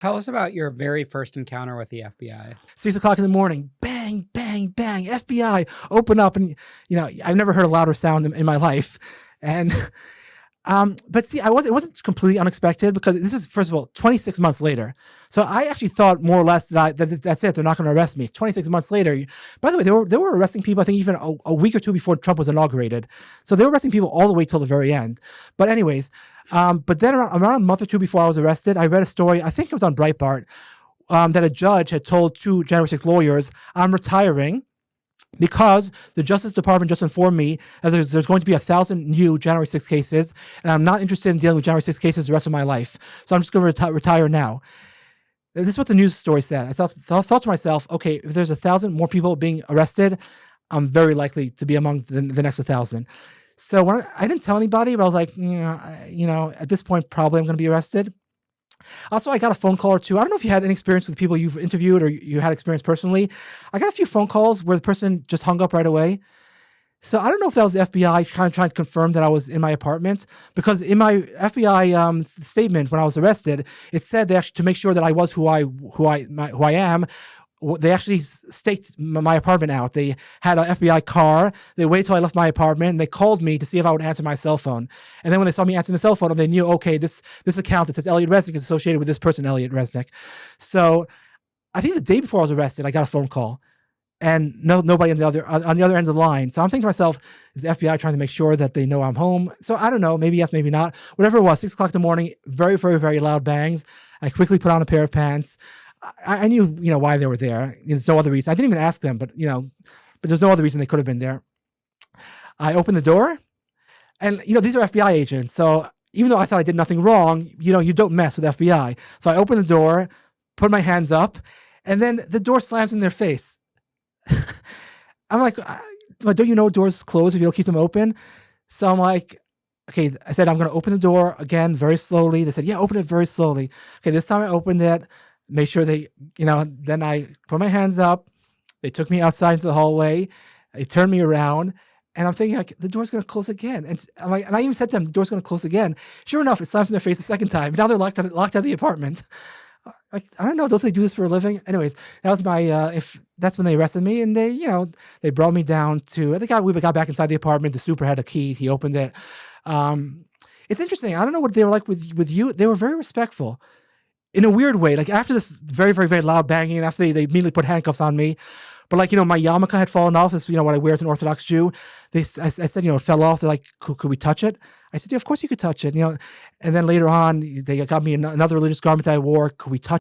Tell us about your very first encounter with the FBI. 6 o'clock in the morning, bang, bang, bang, FBI, open up. And, I've never heard a louder sound in my life. And, but see, it wasn't completely unexpected because this is, first of all, 26 months later. So I actually thought more or less that that's it. They're not going to arrest me. 26 months later. By the way, they were arresting people, I think even a week or two before Trump was inaugurated. So they were arresting people all the way till the very end. But anyways, but then around a month or two before I was arrested, I read a story, I think it was on Breitbart, that a judge had told two January 6 lawyers, I'm retiring because the Justice Department just informed me that there's going to be 1,000 new January 6 cases, and I'm not interested in dealing with January 6 cases the rest of my life. So I'm just going to retire now. This is what the news story said. I thought to myself, okay, if there's 1,000 more people being arrested, I'm very likely to be among the next 1,000. So I didn't tell anybody, but I was like, at this point, probably I'm going to be arrested. Also, I got a phone call or two. I don't know if you had any experience with people you've interviewed or you had experience personally. I got a few phone calls where the person just hung up right away. So I don't know if that was the FBI kind of trying to confirm that I was in my apartment, because in my FBI statement when I was arrested, it said they actually, to make sure that I was who I am, they actually staked my apartment out. They had an FBI car. They waited till I left my apartment, and they called me to see if I would answer my cell phone. And then when they saw me answering the cell phone, they knew, okay, this account that says Elliot Resnick is associated with this person, Elliot Resnick. So I think the day before I was arrested, I got a phone call, and nobody on the other end of the line. So I'm thinking to myself, is the FBI trying to make sure that they know I'm home? So I don't know, maybe yes, maybe not. Whatever it was, 6 o'clock in the morning, very, very, very loud bangs. I quickly put on a pair of pants. I knew, why they were there. There's no other reason. I didn't even ask them, but there's no other reason they could have been there. I opened the door, and, these are FBI agents. So even though I thought I did nothing wrong, you don't mess with FBI. So I opened the door, put my hands up, and then the door slams in their face. I'm like, don't you know doors close if you don't keep them open? So I'm like, okay, I said, I'm going to open the door again very slowly. They said, yeah, open it very slowly. Okay, this time I opened it. Make sure they, then I put my hands up. They took me outside into the hallway. They turned me around, and I'm thinking, like, the door's going to close again. And I'm like, and I even said to them, the door's going to close again. Sure enough, it slams in their face a second time. Now they're locked out of the apartment. Like, I don't know, don't they do this for a living? Anyways, that was my, that's when they arrested me, and they brought me down to, we got back inside the apartment. The super had a key. He opened it. It's interesting. I don't know what they were like with you. They were very respectful. In a weird way, like after this very, very, very loud banging, and after they immediately put handcuffs on me, but like, my yarmulke had fallen off. This, what I wear as an Orthodox Jew. I said, it fell off. They're like, could we touch it? I said, yeah, of course you could touch it. And then later on, they got me another religious garment that I wore. Could we touch